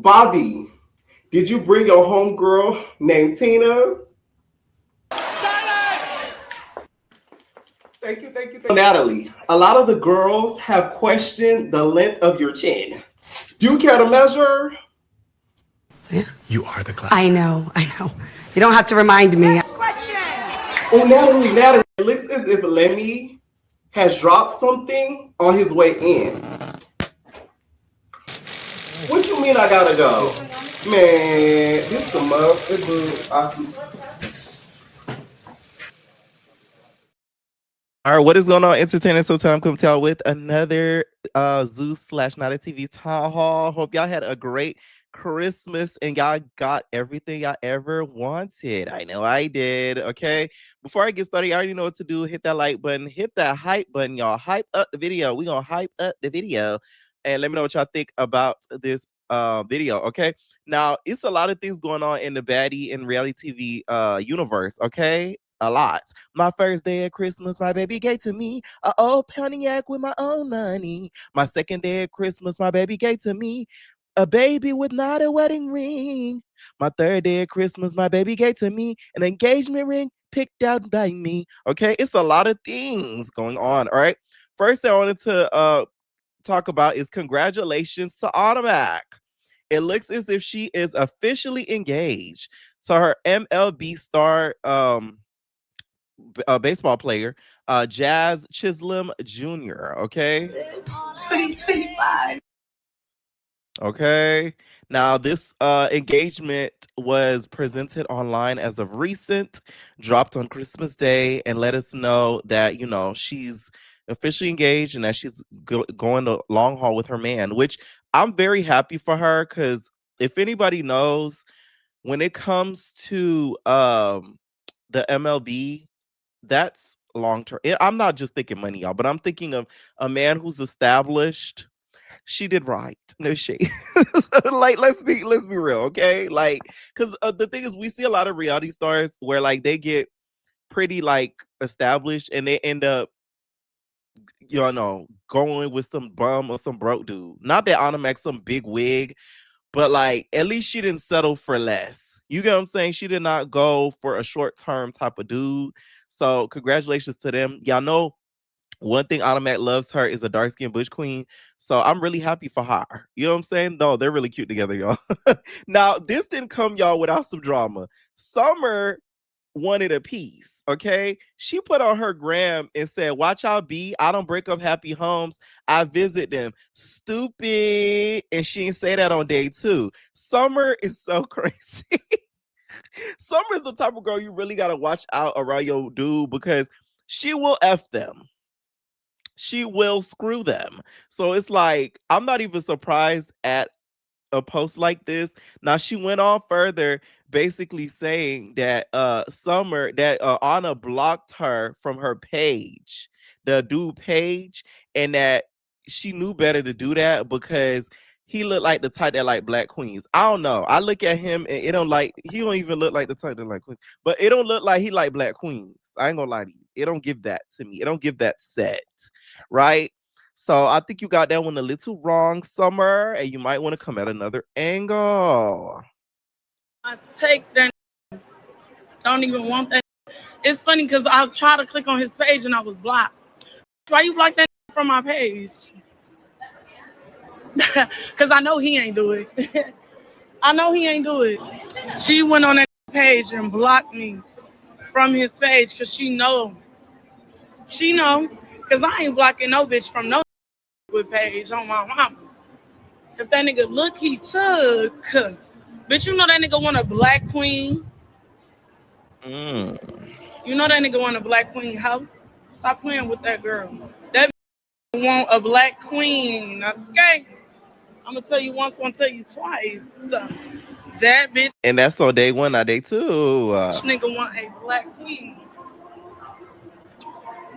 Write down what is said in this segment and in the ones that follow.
Bobby, did you bring your homegirl named Tina? Thank you, thank you, thank you. Natalie, a lot of the girls have questioned the length of your chin. Do you care to measure? Yeah. You are the class. I know. You don't have to remind me. Next question. Oh, Natalie, it looks as if Lemmy has dropped something on his way in. What you mean I gotta go? Man, this is a month. All right, what is going on, entertainers? So time come tell with another Zeus / Not a TV town hall. Hope y'all had a great Christmas and y'all got everything y'all ever wanted. I know I did. Okay, before I get started, you already know what to do. Hit that like button, hit that hype button, y'all. Hype up the video. We gonna hype up the video, and let me know what y'all think about this video. Okay, now it's a lot of things going on in the baddie and reality TV universe. Okay, a lot. My first day of Christmas, my baby gave to me a old Pontiac with my own money. My second day of Christmas, my baby gave to me a baby with not a wedding ring. My third day of Christmas, my baby gave to me an engagement ring picked out by me. Okay, it's a lot of things going on. All right. First thing I wanted to talk about is congratulations to Ahna Mac. It looks as if she is officially engaged to her MLB star baseball player, Jazz Chisholm Jr. Okay. 2025. Okay. Now this engagement was presented online as of recent, dropped on Christmas Day, and let us know that she's officially engaged and that she's going the long haul with her man, which I'm very happy for her because if anybody knows, when it comes to the MLB, that's long term. I'm not just thinking money, y'all, but I'm thinking of a man who's established. She did right. No shade. Like, let's be real, okay? Like, because the thing is, we see a lot of reality stars where like they get pretty like established and they end up, going with some bum or some broke dude. Not that Ahna Mac some big wig, but like at least she didn't settle for less. You get what I'm saying? She did not go for a short term type of dude. So congratulations to them. Y'all know one thing Ahna Mac loves her is a dark skinned Bush queen. So I'm really happy for her. You know what I'm saying? No, they're really cute together, y'all. Now, this didn't come, y'all, without some drama. Summer wanted a piece. Okay. She put on her gram and said, "Watch out, B. I don't break up happy homes. I visit them." Stupid. And she didn't say that on day 2. Summer is so crazy. Summer is the type of girl you really got to watch out around your dude because she will F them. She will screw them. So it's like, I'm not even surprised at a post like this. Now she went on further, basically saying that Ahna blocked her from her page, the dude page, and that she knew better to do that because he looked like the type that like black queens. I don't know. I look at him and he don't even look like the type that like queens, but it don't look like he like black queens. I ain't gonna lie to you. It don't give that to me. It don't give that set, right? So I think you got that one a little wrong, Summer, and you might want to come at another angle. I take that. Don't even want that. It's funny because I tried to click on his page and I was blocked. Why you block that from my page? Because I know he ain't do it. I know he ain't do it. She went on that page and blocked me from his page because she know. She know. Because I ain't blocking no bitch from no good page on my mama. If that nigga look, he took. Bitch, you know that nigga want a black queen. You know that nigga want a black queen, hoe? Stop playing with that girl. That want a black queen, okay? I'm gonna tell you once, I'm gonna tell you twice. That bitch. And that's on day 1, not day 2. This nigga want a black queen.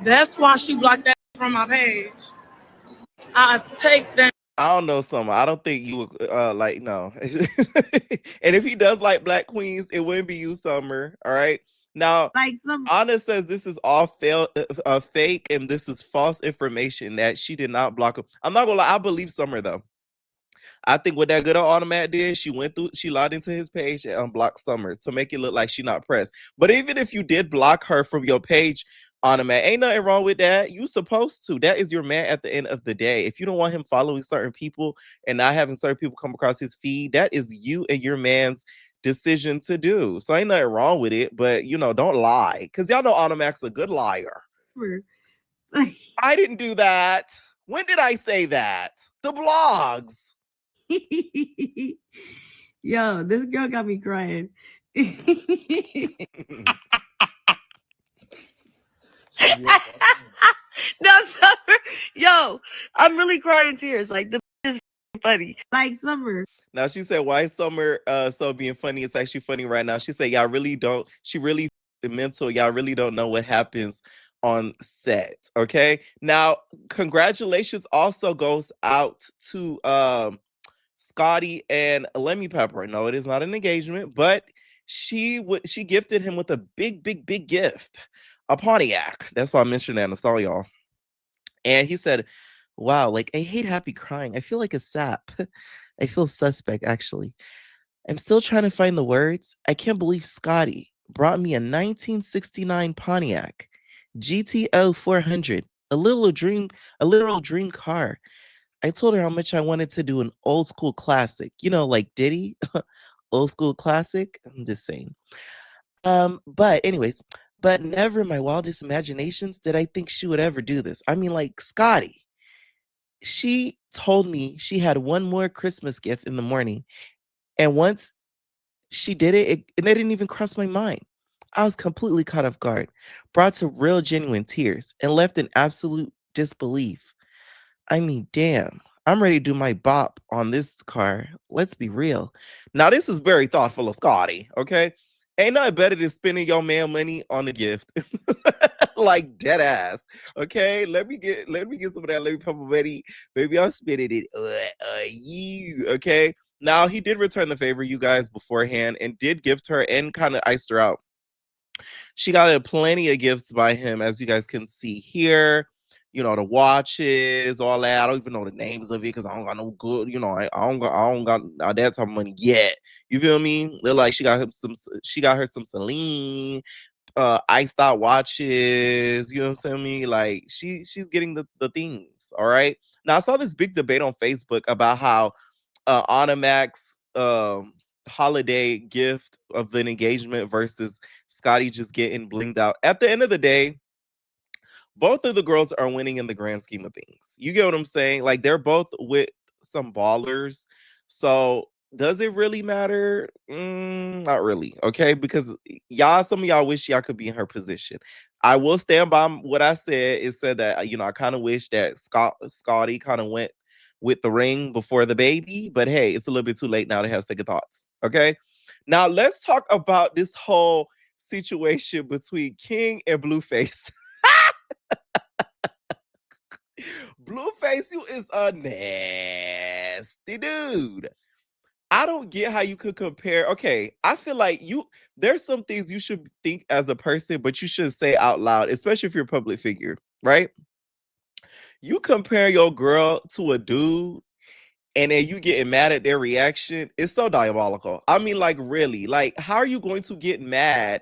That's why she blocked that from my page. I take that. I don't know, Summer. I don't think you would no. And if he does like black queens, it wouldn't be you, Summer. All right. Now, Like Ahna says this is all fake and this is false information that she did not block him. I'm not gonna lie, I believe Summer though. I think what that good old Ahna Mac did, she logged into his page and unblocked Summer to make it look like she not pressed. But even if you did block her from your page, Ahna Mac, ain't nothing wrong with that. You supposed to. That is your man at the end of the day. If you don't want him following certain people and not having certain people come across his feed, that is you and your man's decision to do. So ain't nothing wrong with it. But don't lie, because y'all know Ahna Mac's a good liar. I didn't do that. When did I say that? The blogs. Yo, this girl got me crying. No, Summer. Yo, I'm really crying tears. Like, the is funny. Like, Summer. Now she said, why is Summer so being funny? It's actually funny right now. She said, y'all really don't. She really mental. Y'all really don't know what happens on set. Okay. Now, congratulations also goes out to Scotty and Lemmy Pepper. No, it is not an engagement, but she gifted him with a big gift, a Pontiac. That's why I mentioned that. I saw y'all. And he said, wow, like, I hate happy crying. I feel like a sap. I feel suspect, actually. I'm still trying to find the words. I can't believe Scotty brought me a 1969 Pontiac GTO 400, a literal dream car. I told her how much I wanted to do an old school classic, like Diddy, old school classic. I'm just saying. But never in my wildest imaginations did I think she would ever do this. I mean, like, Scotty, she told me she had one more Christmas gift in the morning. And once she did it didn't even cross my mind. I was completely caught off guard, brought to real genuine tears, and left in absolute disbelief. I mean, damn, I'm ready to do my bop on this car. Let's be real. Now, this is very thoughtful of Scotty, okay? Ain't nothing better than spending your man money on a gift. Like, dead ass. Okay, let me get some of that. Let me pepper buddy. Baby, I'm spending it you. Okay. Now, he did return the favor, you guys, beforehand, and did gift her and kind of iced her out. She got plenty of gifts by him, as you guys can see here. The watches, all that. I don't even know the names of it because I don't got no good. I don't got that type of money yet. You feel me? They're like, she got her some Celine, iced out watches. You know what I'm saying? Like, she's getting the things. All right. Now, I saw this big debate on Facebook about how Ahna Mac's holiday gift of an engagement versus Scotty just getting blinged out. At the end of the day, both of the girls are winning in the grand scheme of things. You get what I'm saying? Like, they're both with some ballers. So does it really matter? Not really. Okay. Because some of y'all wish y'all could be in her position. I will stand by what I said. It said that, I kind of wish that Scotty kind of went with the ring before the baby, but hey, it's a little bit too late now to have second thoughts. Okay. Now let's talk about this whole situation between King and Blueface. Blueface, you is a nasty dude. I don't get how you could compare. Okay, I feel like there's some things you should think as a person, but you shouldn't say out loud, especially if you're a public figure, right? You compare your girl to a dude and then you getting mad at their reaction. It's so diabolical. I mean, like, really, like, how are you going to get mad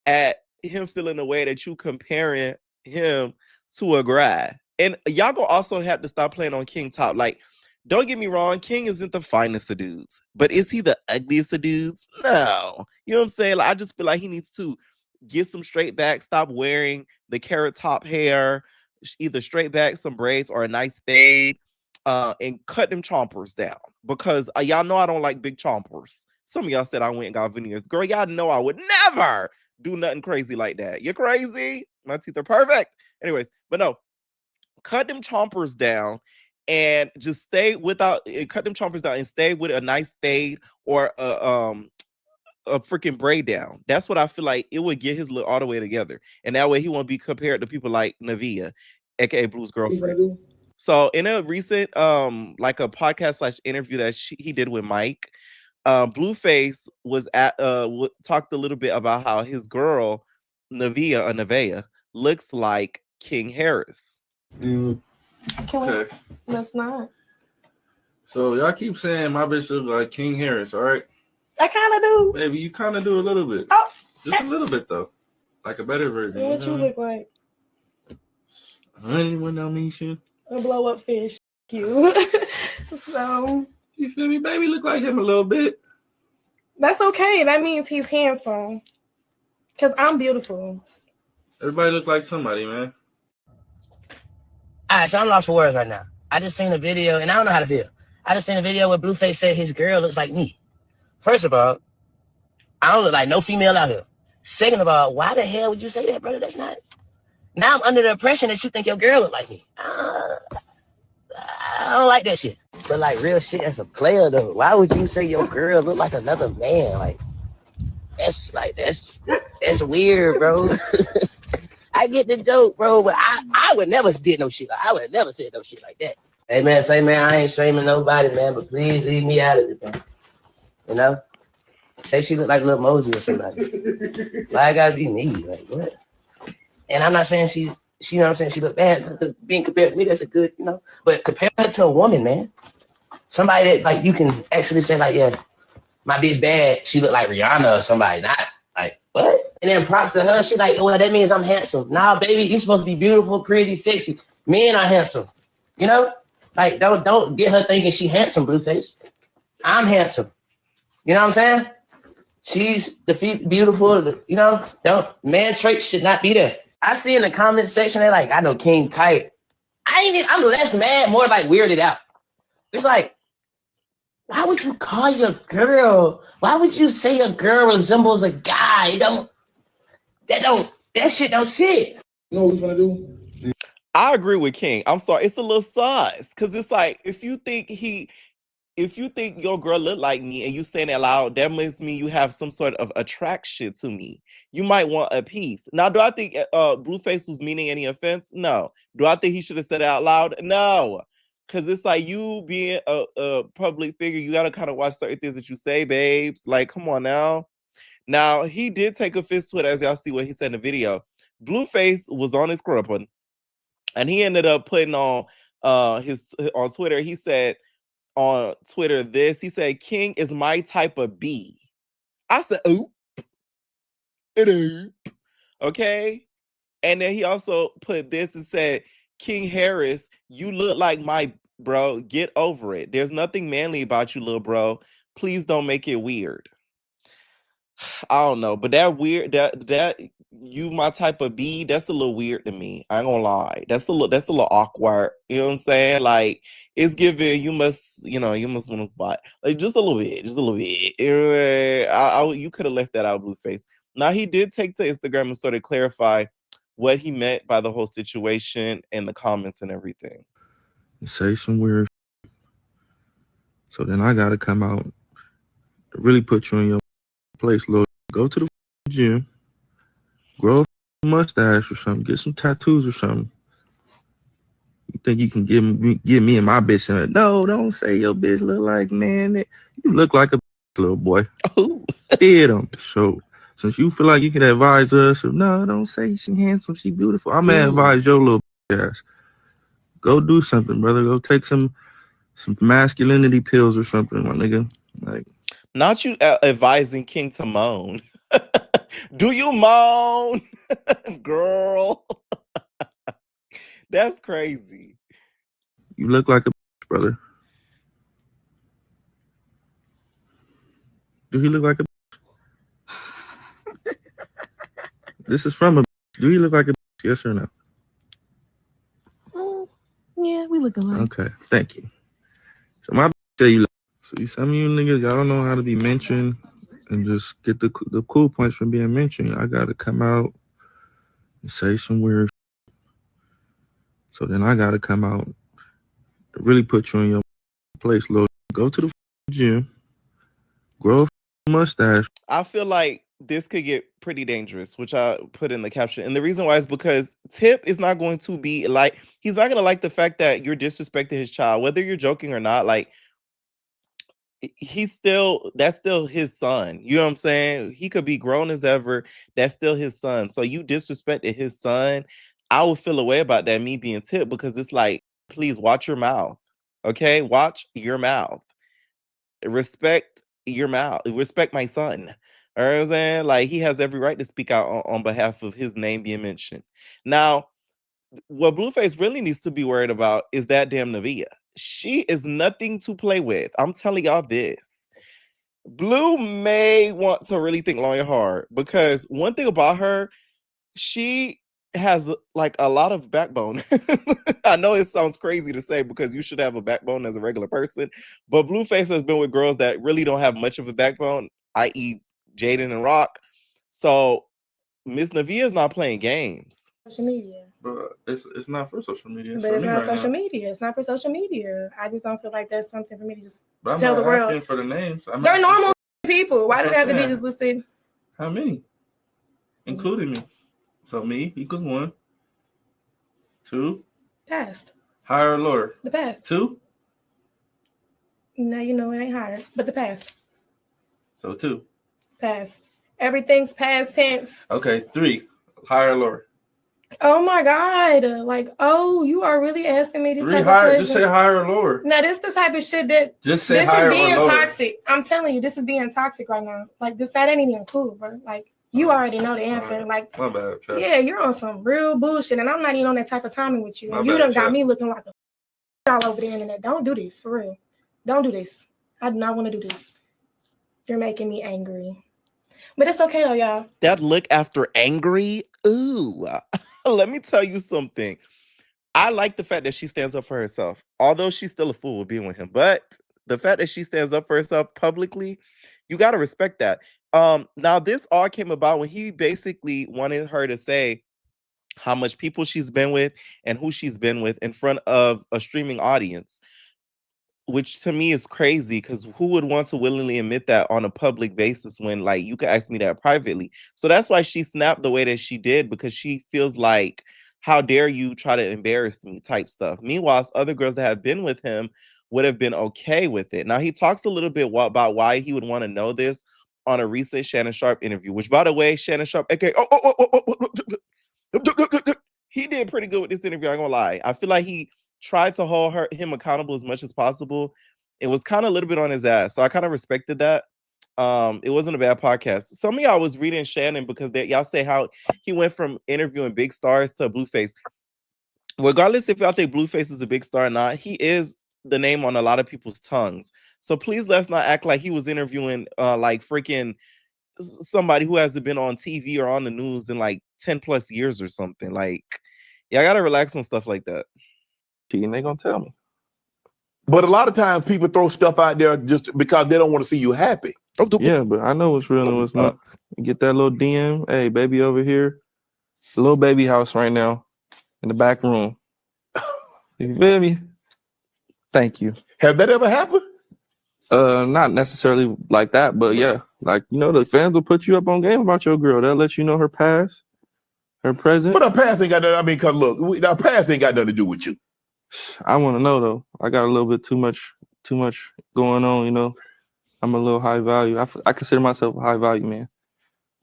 at him feeling the way that you comparing him to a guy? And y'all gonna also have to stop playing on King top. Like, don't get me wrong, King isn't the finest of dudes, but is he the ugliest of dudes? No. You know what I'm saying? Like, I just feel like he needs to get some straight back, stop wearing the carrot top hair, either straight back, some braids, or a nice fade, and cut them chompers down. Because y'all know I don't like big chompers. Some of y'all said I went and got veneers. Girl, y'all know I would never do nothing crazy like that. You're crazy? My teeth are perfect. Anyways, but no. Cut them chompers down and just stay cut them chompers down and stay with a nice fade or a freaking braid down. That's what I feel like it would get his look all the way together. And that way he won't be compared to people like Neveah, aka Blue's girlfriend. So in a recent like a podcast / interview that he did with Mike, Blueface was talked a little bit about how his girl Neveah looks like King Harris. Okay. Let's not. So y'all keep saying my bitch look like King Harris, all right? I kind of do. Baby, you kind of do a little bit. Oh. Just a little bit, though. Like a better version. What you look like? Honey, what that mean shit? A blow up fish. You. So. You feel me? Baby look like him a little bit. That's okay. That means he's handsome. Because I'm beautiful. Everybody look like somebody, man. All right, so I'm lost for words right now. I just seen a video, and I don't know how to feel. I just seen a video where Blueface said his girl looks like me. First of all, I don't look like no female out here. Second of all, why the hell would you say that, brother? That's not. Now I'm under the impression that you think your girl look like me. I don't like that shit. But like real shit as a player though, why would you say your girl look like another man? Like that's weird, bro. I get the joke, bro, but I would never did no shit. I would have never said no shit like that. Hey man, I ain't shaming nobody, man, but please leave me out of it, man. You know? Say she look like Lil Mosey or somebody. Why I gotta be me? Like what? And I'm not saying she you know what I'm saying, she look bad. Being compared to me, that's a good, you know. But compare her to a woman, man. Somebody that like you can actually say, like, yeah, my bitch bad, she look like Rihanna or somebody, not like what? And then props to her, she like, well, that means I'm handsome. Nah, baby, you supposed to be beautiful, pretty, sexy. Men are handsome. You know? Like, don't get her thinking she handsome, Blueface. I'm handsome. You know what I'm saying? She's beautiful, you know? Man traits should not be there. I see in the comment section, they like, I know King tight. I'm less mad, more like weirded out. It's like, why would you call your girl? Why would you say a girl resembles a guy? That shit don't sit. You know what we're gonna do? I agree with King. I'm sorry, it's a little sus. Cause it's like if you think your girl look like me and you saying it loud, that must mean you have some sort of attraction to me. You might want a piece. Now, do I think Blueface was meaning any offense? No. Do I think he should have said it out loud? No. Because it's like you being a public figure, you got to kind of watch certain things that you say, babes. Like, come on now. Now, he did take offense to it, as y'all see what he said in the video. Blueface was on his grumping, and he ended up putting on on Twitter, he said on Twitter this, he said, King is my type of B. I said, oop. It ain't. Okay? And then he also put this and said, King Harris, you look like my bro. Get over it. There's nothing manly about you, little bro. Please don't make it weird. I don't know, but that weird that you my type of B, that's a little weird to me. I ain't gonna lie. That's a little awkward. You know what I'm saying? Like it's giving you must want to spot. Like just a little bit. You could have left that out, Blueface. Now he did take to Instagram and sort of clarify what he meant by the whole situation and the comments and everything. Say some weird shit. So then I gotta come out and really put you in your place, Lord. Go to the gym, grow a mustache or something, get some tattoos or something. You think you can give me and my bitch in it? No, don't say your bitch look like, man. You look like a little boy. Oh, did them. So since you feel like you can advise us, no, don't say she handsome, she beautiful. I'm gonna advise your little ass. Go do something, brother. Go take some masculinity pills or something, my nigga. Like, not you advising King to moan. Do you moan, girl? That's crazy. You look like a brother. Do he look like a? This is from a. Do he look like a? Yes or no? Yeah, we look alike. Okay, thank you. So my say you. So some of you niggas, y'all don't know how to be mentioned and just get the cool points from being mentioned. I gotta come out and say some weird shit. So then I gotta come out and really put you in your place, Lord. Go to the gym, grow a mustache. I feel like this could get pretty dangerous, which I put in the caption. And the reason why is because Tip is not going to be like, he's not going to like the fact that you're disrespecting his child, whether you're joking or not. Like, that's still his son. You know what I'm saying? He could be grown as ever. That's still his son. So you disrespected his son. I would feel a way about that, me being Tip, because it's like, please watch your mouth. Okay, watch your mouth. Respect your mouth. Respect my son. You know what I'm saying? Like, he has every right to speak out on behalf of his name being mentioned. Now, what Blueface really needs to be worried about is that damn Neveah. She is nothing to play with. I'm telling y'all this. Blue may want to really think long and hard, because one thing about her, she has like a lot of backbone. I know it sounds crazy to say, because you should have a backbone as a regular person, but Blueface has been with girls that really don't have much of a backbone, i.e. Jaden and Rock. So Miss Neveah is not playing games. Social media. But it's not for social media. But it's not social media. It's not for social media. I just don't feel like that's something for me to just tell the world. Asking for the names. They're normal people. Why do they have to be just listed? How many? Including me. So me equals 1. 2. Past. Higher or lower? The past. 2. No, you know it ain't higher, but the past. So 2. Past. Everything's past tense. Okay, 3. Higher or lower? Oh my God. Like, oh, you are really asking me this 3 type higher. of questions. Just say higher or lower. Now, this is the type of shit that just say this higher is being or lower. toxic. I'm telling you, this is being toxic right now. Like, that ain't even cool, bro. Like, you already know the answer. Right. Like, my bad, Chad. Yeah, you're on some real bullshit, and I'm not even on that type of timing with you. My You bad, done got Chad. me looking like a all over the internet. Don't do this, for real. Don't do this. I do not want to do this. You're making me angry. But it's okay though, y'all. That look after angry, ooh. Let me tell you something. I like the fact that she stands up for herself, although she's still a fool with being with him. But the fact that she stands up for herself publicly, you got to respect that. Now, this all came about when he basically wanted her to say how much people she's been with and who she's been with in front of a streaming audience, which to me is crazy, because who would want to willingly admit that on a public basis when, like, you could ask me that privately? So that's why she snapped the way that she did, because she feels like, how dare you try to embarrass me type stuff. Meanwhile, other girls that have been with him would have been okay with it. Now, he talks a little bit about why he would want to know this on a recent Shannon Sharp interview, which, by the way, Shannon Sharp, aka, he did pretty good with this interview, I'm gonna lie. I feel like he tried to hold him accountable as much as possible. It was kind of a little bit on his ass, so I kind of respected that. It wasn't a bad podcast. Some of y'all was reading Shannon because y'all say how he went from interviewing big stars to Blueface. Regardless if y'all think Blueface is a big star or not, he is the name on a lot of people's tongues. So please let's not act like he was interviewing like freaking somebody who hasn't been on TV or on the news in like 10 plus years or something. Like, y'all gotta relax on stuff like that. And they gonna tell me. But a lot of times people throw stuff out there just because they don't want to see you happy. Yeah, but I know what's real and what's not. Get that little DM. Hey, baby over here. Little baby house right now in the back room. You feel me? Thank you. Have that ever happened? Not necessarily like that, but yeah. Like, you know, the fans will put you up on game about your girl. They'll let you know her past, her present. But her past ain't got nothing. I mean, because look, our past ain't got nothing to do with you. I want to know though. I got a little bit too much going on, you know. I'm a little high value. I consider myself a high value man.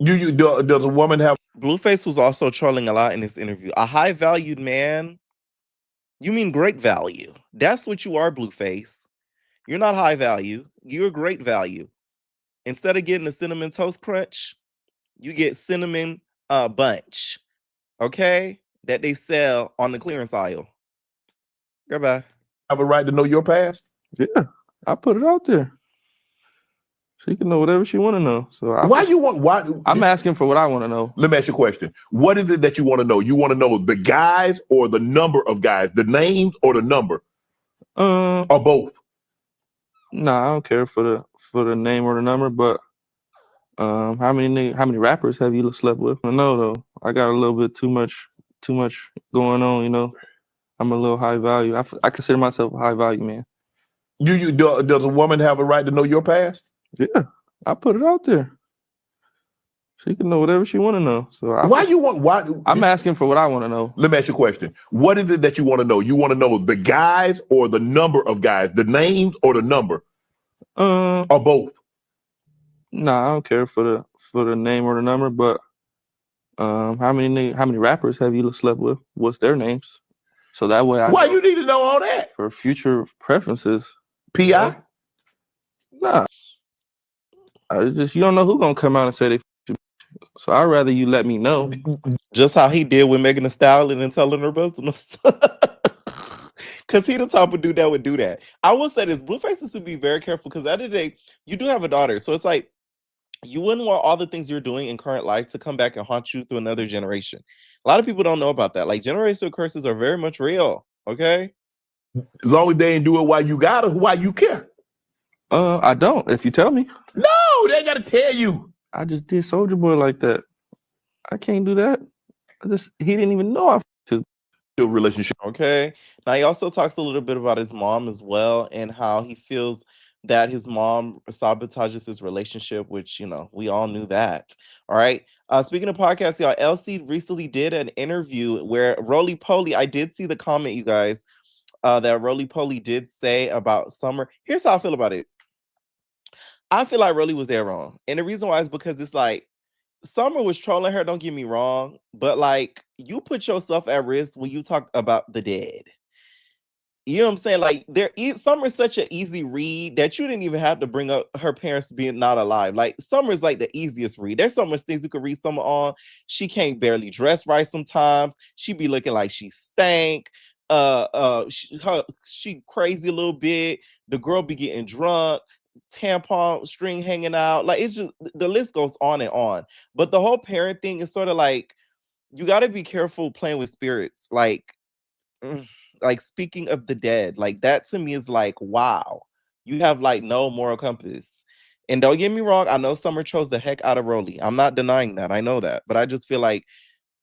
Does a woman have? Blueface was also trolling a lot in this interview. A high valued man? You mean great value? That's what you are, Blueface. You're not high value. You're great value. Instead of getting a cinnamon toast crunch, you get cinnamon bunch. Okay, that they sell on the clearance aisle. Goodbye. Have a right to know your past? Yeah, I put it out there. She can know whatever she want to know. So I'm asking for what I want to know. Let me ask you a question. What is it that you want to know? You want to know the guys or the number of guys, the names or the number, or both? Nah, I don't care for the name or the number, but how many rappers have you slept with? I know though. I got a little bit too much going on, you know. I'm a little high value. I consider myself a high value man. Does a woman have a right to know your past? Yeah, I put it out there. She can know whatever she want to know. So I'm asking for what I want to know. Let me ask you a question. What is it that you want to know? You want to know the guys or the number of guys, the names or the number, or both? Nah, I don't care for the name or the number, but how many rappers have you slept with? What's their names? So that way, Why you need to know all that? For future preferences. PI? Nah. I just, you don't know who's gonna come out and say they. So I'd rather you let me know. Just how he did with Megan Thee Stallion and telling her business. Because he the type of dude that would do that. I will say this, Blueface is to be very careful because at the end of the day, you do have a daughter. So it's like, you wouldn't want all the things you're doing in current life to come back and haunt you through another generation. A lot of people don't know about that. Like, generational curses are very much real, okay? As long as they ain't do it while you got it, why you care? I don't, if you tell me. No, they gotta tell you. I just did Soulja Boy like that. I can't do that. He didn't even know I his relationship. Okay. Now he also talks a little bit about his mom as well and how he feels that his mom sabotages his relationship, which, you know, we all knew that. All right. Speaking of podcasts, y'all, Elsie recently did an interview where Rollie Poly, I did see the comment, you guys, that Rollie Poly did say about Summer. Here's how I feel about it. I feel like Rollie was there wrong. And the reason why is because it's like, Summer was trolling her, don't get me wrong, but like, you put yourself at risk when you talk about the dead. You know what I'm saying? Like, Summer is such an easy read that you didn't even have to bring up her parents being not alive. Like, Summer is like the easiest read. There's so much things you could read Summer on. She can't barely dress right sometimes. She be looking like she stank. She crazy a little bit. The girl be getting drunk. Tampon string hanging out. Like, it's just, the list goes on and on. But the whole parent thing is sort of like, you got to be careful playing with spirits. Like, speaking of the dead, like, that to me is like, wow, you have like no moral compass. And don't get me wrong, I know Summer chose the heck out of Rollie. I'm not denying that. I know that. But I just feel like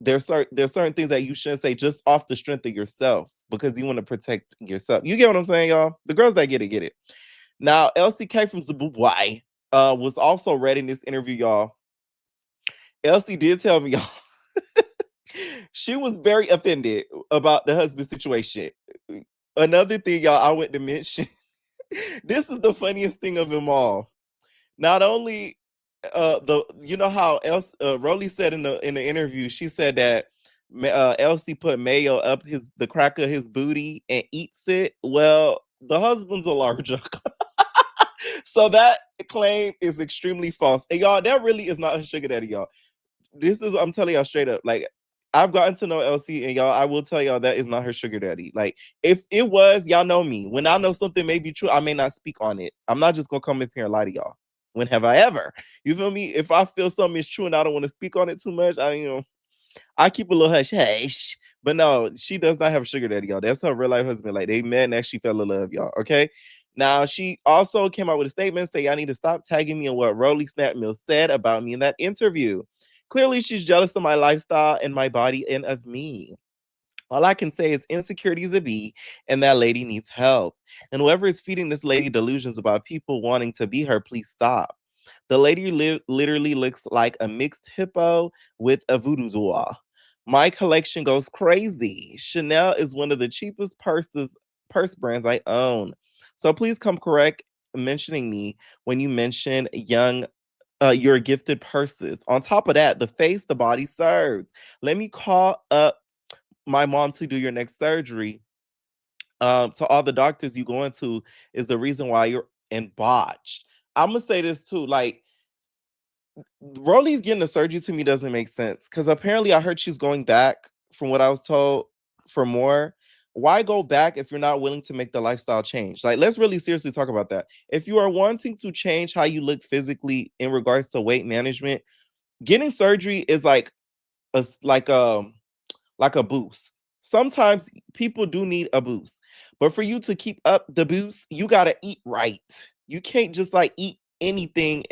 there's certain things that you shouldn't say just off the strength of yourself because you want to protect yourself. You get what I'm saying, y'all? The girls that get it. Now, Elsie Kay from Zimbabwe was also read in this interview, y'all. Elsie did tell me, y'all, she was very offended about the husband situation. Another thing, y'all, I went to mention, this is the funniest thing of them all. Not only you know how Rollie said in the interview, she said that Elsie put mayo up the crack of his booty and eats it. Well, the husband's a larger. So that claim is extremely false. And y'all, that really is not a sugar daddy, y'all. I'm telling y'all straight up. Like, I've gotten to know Elsie, and y'all, I will tell y'all that is not her sugar daddy. Like, if it was, y'all know me. When I know something may be true, I may not speak on it. I'm not just gonna come up here and lie to y'all. When have I ever? You feel me? If I feel something is true and I don't want to speak on it too much, I keep a little hush. But no, she does not have a sugar daddy, y'all. That's her real life husband. Like, they met and actually fell in love, y'all. Okay. Now, she also came out with a statement saying, I need to stop tagging me on what Rollie Snap Mills said about me in that interview. Clearly, she's jealous of my lifestyle and my body and of me. All I can say is insecurity is a B, and that lady needs help. And whoever is feeding this lady delusions about people wanting to be her, please stop. The lady literally looks like a mixed hippo with a voodoo doll. My collection goes crazy. Chanel is one of the cheapest purse brands I own. So please come correct mentioning me when you mention your gifted purses. On top of that, the face the body serves. Let me call up my mom to do your next surgery. To all the doctors you go into is the reason why you're in botched. I'm gonna say this too, like, Rollie's getting the surgery to me doesn't make sense because apparently I heard she's going back, from what I was told, for more. Why go back if you're not willing to make the lifestyle change? Like, let's really seriously talk about that. If you are wanting to change how you look physically in regards to weight management, getting surgery is like a boost. Sometimes people do need a boost, but for you to keep up the boost, you gotta eat right. You can't just like eat anything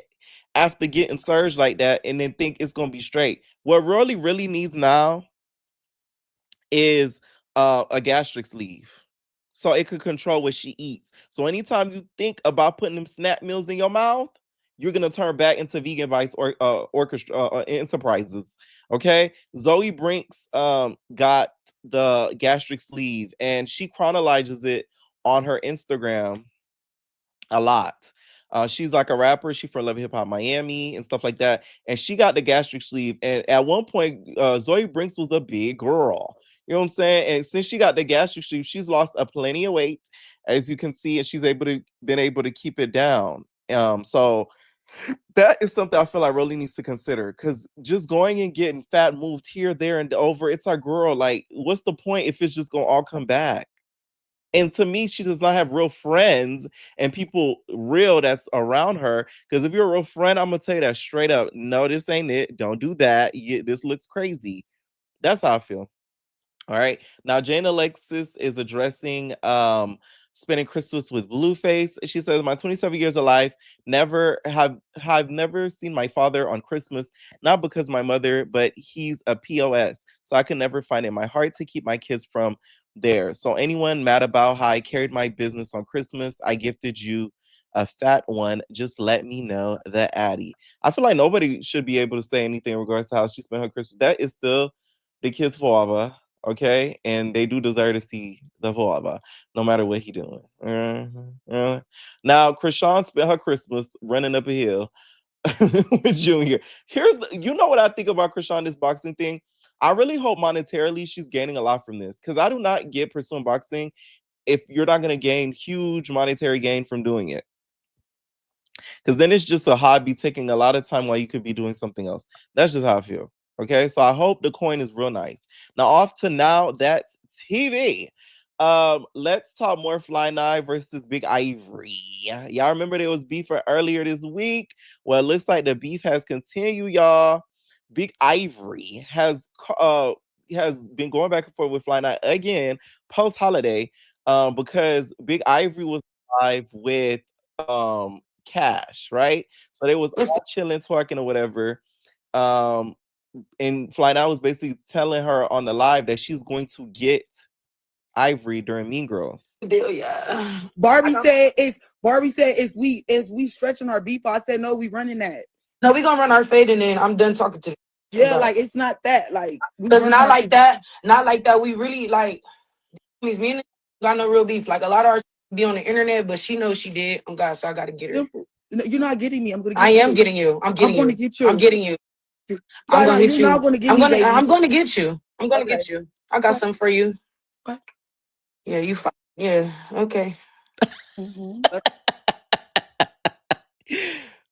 after getting surged like that and then think it's gonna be straight. What Rollie really needs now is a gastric sleeve, so it could control what she eats. So anytime you think about putting them snap meals in your mouth, you're gonna turn back into Vegan Vice or Enterprises. Okay, Zoe Brinks got the gastric sleeve, and she chronologizes it on her Instagram a lot. She's like a rapper. She's from Love Hip Hop Miami and stuff like that. And she got the gastric sleeve. And at one point, Zoe Brinks was a big girl. You know what I'm saying? And since she got the gastric sleeve, she's lost a plenty of weight, as you can see, and she's been able to keep it down. So that is something I feel like Rollie needs to consider, because just going and getting fat moved here, there, and over, it's our girl. Like, what's the point if it's just gonna all come back? And to me, she does not have real friends and people real that's around her. Because if you're a real friend, I'm gonna tell you that straight up. No, this ain't it. Don't do that. This looks crazy. That's how I feel. All right. Now, Jane Alexis is addressing spending Christmas with Blueface. She says, "My 27 years of life, I've never seen my father on Christmas, not because my mother, but he's a POS. So I can never find it in my heart to keep my kids from there. So anyone mad about how I carried my business on Christmas, I gifted you a fat one. Just let me know, the Addy." I feel like nobody should be able to say anything in regards to how she spent her Christmas. That is still the kid's father. Okay, and they do deserve to see the father, no matter what he doing. Now, Krishan spent her Christmas running up a hill with Junior. You know what I think about Krishan, this boxing thing. I really hope monetarily she's gaining a lot from this, because I do not get pursuing boxing if you're not going to gain huge monetary gain from doing it. Because then it's just a hobby taking a lot of time while you could be doing something else. That's just how I feel. Okay, so I hope the coin is real nice. Now, off to Now That's TV. Let's talk more Fly Niy versus Big Ivory. Y'all remember there was beef earlier this week? Well, it looks like the beef has continued, y'all. Big Ivory has been going back and forth with Fly Niy again post holiday, because Big Ivory was live with Cash, right? So they was all chilling, talking or whatever. And Fly Niy was basically telling her on the live that she's going to get Ivory during Mean Girls. Deal, yeah. Barbie said if we stretching our beef. I said no, we running that. No, we gonna run our fade and then I'm done talking to them. Yeah, like it's not that. Like because not like that. Not like that. We really like me and got no real beef. Like a lot of our be on the internet, but she knows she did. Oh God, so I gotta get her. You're not getting me. I'm gonna get I you. am getting you. I'm going to get you. I'm getting you. I'm gonna get you. I'm gonna get you. I'm gonna get you. I got something for you. What? Yeah, you fine. Yeah, okay.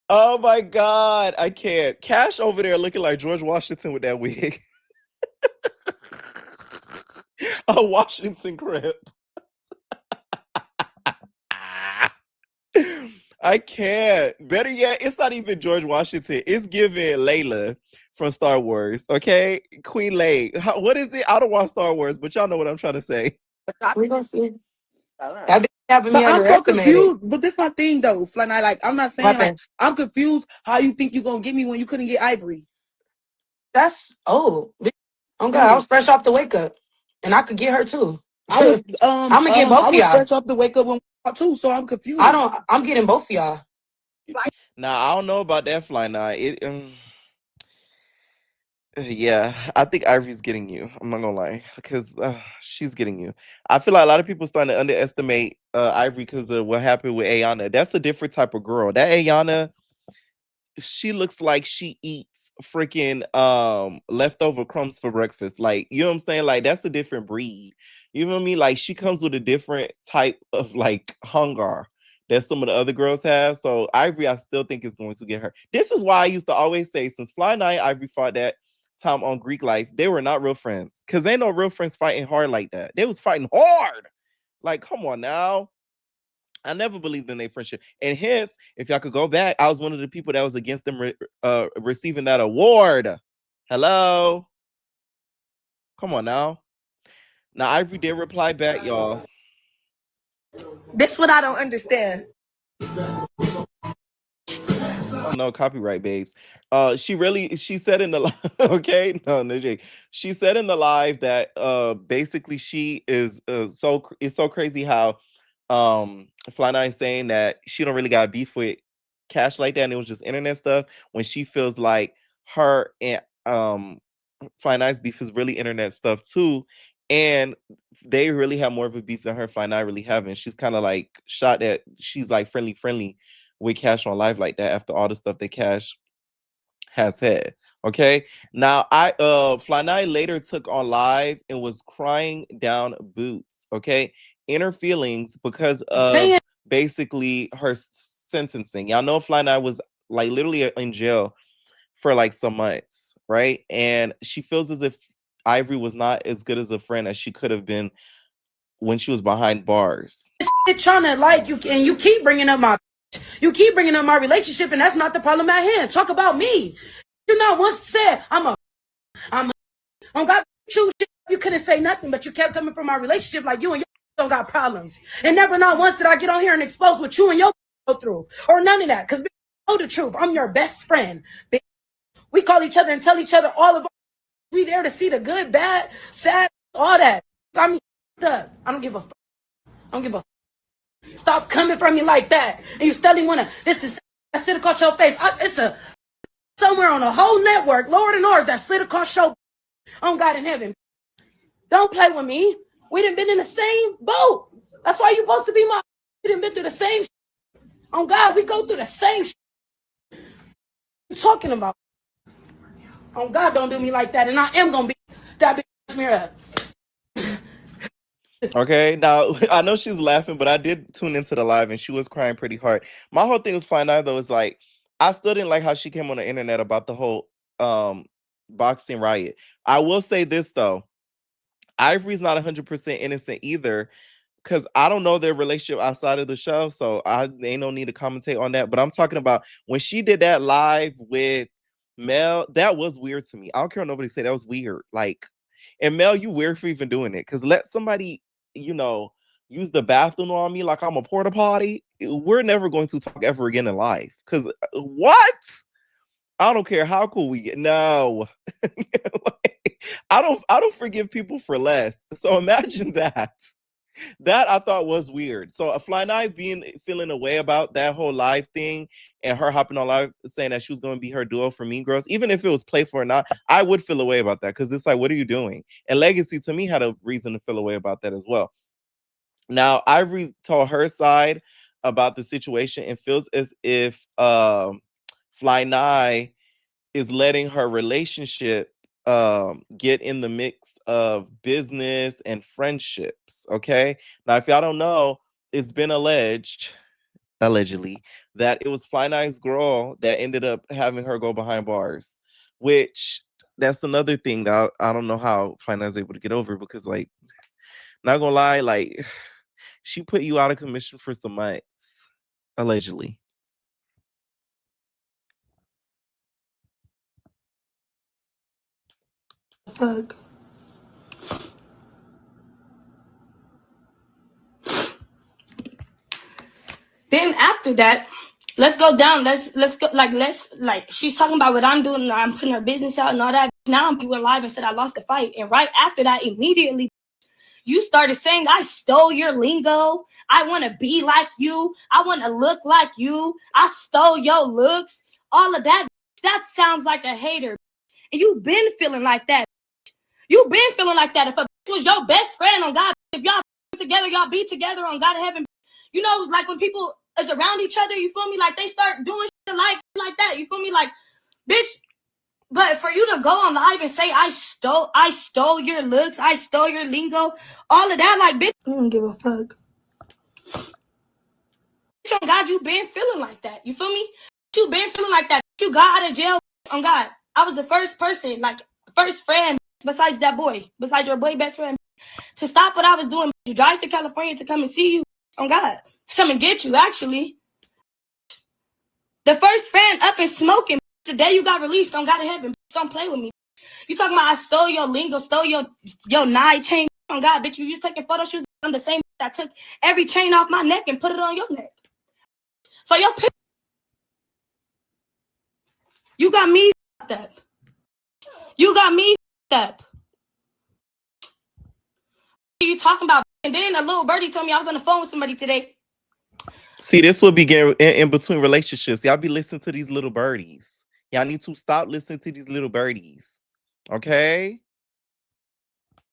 Oh my God, I can't. Cash over there looking like George Washington with that wig. A Washington crib. I can't. Better yet, it's not even George Washington. It's giving Layla from Star Wars. Okay, Queen Lay. What is it? I don't watch Star Wars, but y'all know what I'm trying to say. We gonna see. I'm so confused, but this my thing though, Fly Niy. Like I'm not saying like I'm confused how you think you gonna get me when you couldn't get Ivory. That's oh God, I was fresh off the wake up, and I could get her too. I was I'm gonna get both of y'all. fresh off the wake up when too, so I'm confused. I'm getting both of y'all. Now I don't know about that, Fly Niy. Yeah, I think Ivory's getting you. I'm not gonna lie, because she's getting you. I feel like a lot of people starting to underestimate Ivory because of what happened with Ahna. That's a different type of girl. That Ahna, she looks like she eats freaking leftover crumbs for breakfast. Like, you know what I'm saying? Like, that's a different breed. You know what I mean? Like, she comes with a different type of like hunger that some of the other girls have. So Ivory, I still think is going to get her. This is why I used to always say, since Fly Niy Ivory fought that time on Greek Life, they were not real friends, because ain't no real friends fighting hard like that. They was fighting hard. Like, come on now. I never believed in their friendship. And hence, if y'all could go back, I was one of the people that was against them receiving that award. Hello? Come on now. Now, Ivory did reply back, y'all. This what I don't understand. No copyright, babes. She said in the live, okay, no, Jake. She said in the live that basically she is it's so crazy how Fly Niy saying that she don't really got beef with Cash like that, and it was just internet stuff, when she feels like her and Fly Niy's beef is really internet stuff too, and they really have more of a beef than her, Fly Niy really having. She's kind of like shot that she's like friendly with Cash on live like that after all the stuff that Cash has had. Okay. Now Fly Night later took on live and was crying down boots. Okay. Inner feelings because of basically her sentencing. Y'all know Fly Night was like literally in jail for like some months, right? And she feels as if Ivory was not as good as a friend as she could have been when she was behind bars. Trying to like you, and you keep bringing up my relationship, and that's not the problem at hand. Talk about me. You not once said I'm on God. You couldn't say nothing, but you kept coming from my relationship like you and your don't got problems. And never not once did I get on here and expose what you and your go through or none of that. Because we know the truth. I'm your best friend. We call each other and tell each other all of our. We there to see the good, bad, sad, all that. I mean, I don't give a fuck. I don't give a fuck. Stop coming from me like that. And you still wanna I sit across your face. It's a somewhere on a whole network, lower than ours, that slid across your on God in heaven. Don't play with me. We done been in the same boat. That's why you supposed to be my. We done been through the same. On God, we go through the same. What you talking about? On God, don't do me like that, and I am gonna be that big mirror. Okay, now I know she's laughing, but I did tune into the live and she was crying pretty hard. My whole thing was fine though, is like I still didn't like how she came on the internet about the whole boxing riot. I will say this though, Ivory's not 100% innocent either, because I don't know their relationship outside of the show, so ain't no need to commentate on that. But I'm talking about when she did that live with Mel, that was weird to me. I don't care what nobody say, that was weird. Like, and Mel, you weird for even doing it, because let somebody, use the bathroom on me like I'm a porta potty. We're never going to talk ever again in life. Because what? I don't care how cool we get. No, I don't forgive people for less. So imagine that. That I thought was weird. So Fly Night feeling a way about that whole live thing and her hopping on live saying that she was going to be her duo for Mean Girls, even if it was playful or not, I would feel a way about that, because it's like, what are you doing? And Legacy to me had a reason to feel a way about that as well. Now Ivory told her side about the situation and feels as if Fly Night is letting her relationship get in the mix of business and friendships. Okay. Now, if y'all don't know, it's been allegedly, that it was Fly Night's girl that ended up having her go behind bars, which that's another thing that I don't know how Fly Night's able to get over, because like, not gonna lie, like she put you out of commission for some months, allegedly. Fuck. Then after that, let's go down. Let's go like she's talking about what I'm doing. I'm putting her business out and all that. Now I'm doing live and said I lost the fight. And right after that, immediately you started saying I stole your lingo. I want to be like you. I want to look like you. I stole your looks. All of that. That sounds like a hater. And you've been feeling like that. You've been feeling like that. If a was your best friend on God, if y'all together, y'all be together on God in heaven. You know, like when people is around each other, you feel me? Like they start doing shit like that. You feel me? Like, bitch. But for you to go on live and say I stole your looks, I stole your lingo, all of that, like, bitch, I don't give a fuck. Bitch, on God, you been feeling like that. You feel me? You been feeling like that. You got out of jail. On God, I was the first person, like first friend besides that boy, besides your boy best friend, to stop what I was doing. You drive to California to come and see you. On God, to come and get you. Actually, the first friend up and smoking. The day you got released, on God in heaven, don't play with me. You talking about I stole your lingo, stole your Niy chain. On God, bitch, you just taking photo shoots. I'm the same that took every chain off my neck and put it on your neck. So your picture, you got me up. You got me up. What are you talking about? And then a little birdie told me I was on the phone with somebody today. See, this will begin in between relationships. Y'all be listening to these little birdies. Y'all need to stop listening to these little birdies. Okay?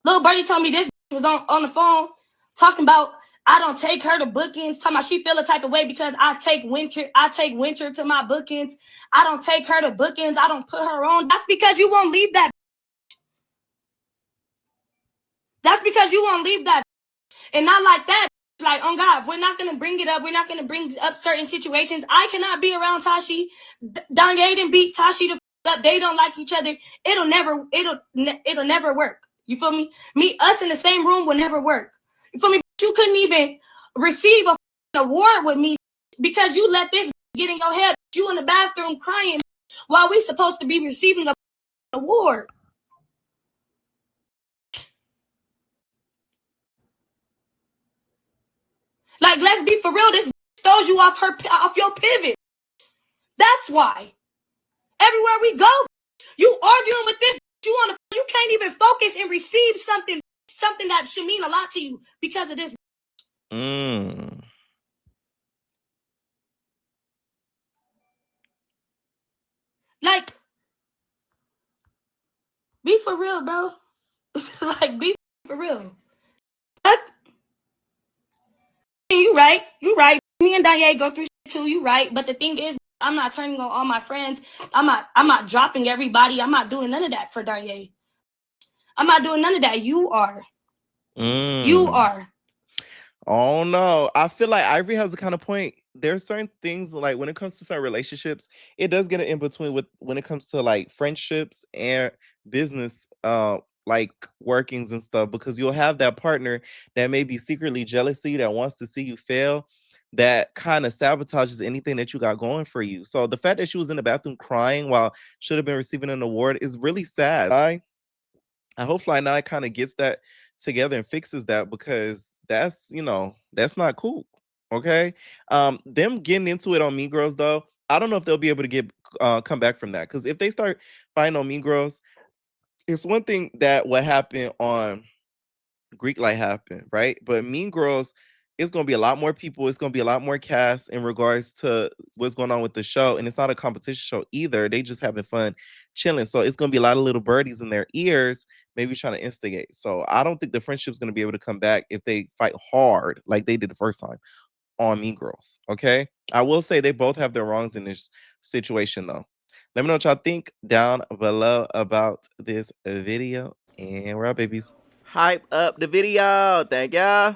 Little birdie told me this was on the phone talking about I don't take her to bookings. Talking about she feel a type of way because I take winter to my bookings. I don't take her to bookings. I don't put her on. That's because you won't leave that. That's because you won't leave that. And not like that. Like, oh God, we're not gonna bring it up. We're not gonna bring up certain situations. I cannot be around Tashi. Danye didn't beat Tashi the up. They don't like each other. It'll never work. You feel me? Us in the same room will never work. You feel me? You couldn't even receive a award with me because you let this get in your head. You in the bathroom crying while we supposed to be receiving a award. Like, let's be for real. This throws you off your pivot. That's why. Everywhere we go, you arguing with this. You can't even focus and receive something that should mean a lot to you because of this. Like, be for real, bro. Like, be for real. You right. Me and Danye go through shit too. You right. But the thing is, I'm not turning on all my friends. I'm not dropping everybody. I'm not doing none of that for Danye. I'm not doing none of that. You are. You are. Oh no. I feel like Ivory has a kind of point. There's certain things like when it comes to certain relationships, it does get an in between with when it comes to like friendships and business like workings and stuff, because you'll have that partner that may be secretly jealous of you, that wants to see you fail, that kind of sabotages anything that you got going for you. So the fact that she was in the bathroom crying while should have been receiving an award is really sad. I hope Fly Night kind of gets that together and fixes that, because that's not cool. Okay. Them getting into it on Mean Girls though, I don't know if they'll be able to get come back from that, because if they start fighting on Mean Girls, it's one thing that what happened on Greek Light happened, right? But Mean Girls, it's going to be a lot more people. It's going to be a lot more cast in regards to what's going on with the show. And it's not a competition show either. They just having fun chilling. So it's going to be a lot of little birdies in their ears, maybe trying to instigate. So I don't think the friendship's going to be able to come back if they fight hard like they did the first time on Mean Girls. Okay. I will say they both have their wrongs in this situation though. Let me know what y'all think down below about this video. And we're out, babies. Hype up the video. Thank y'all.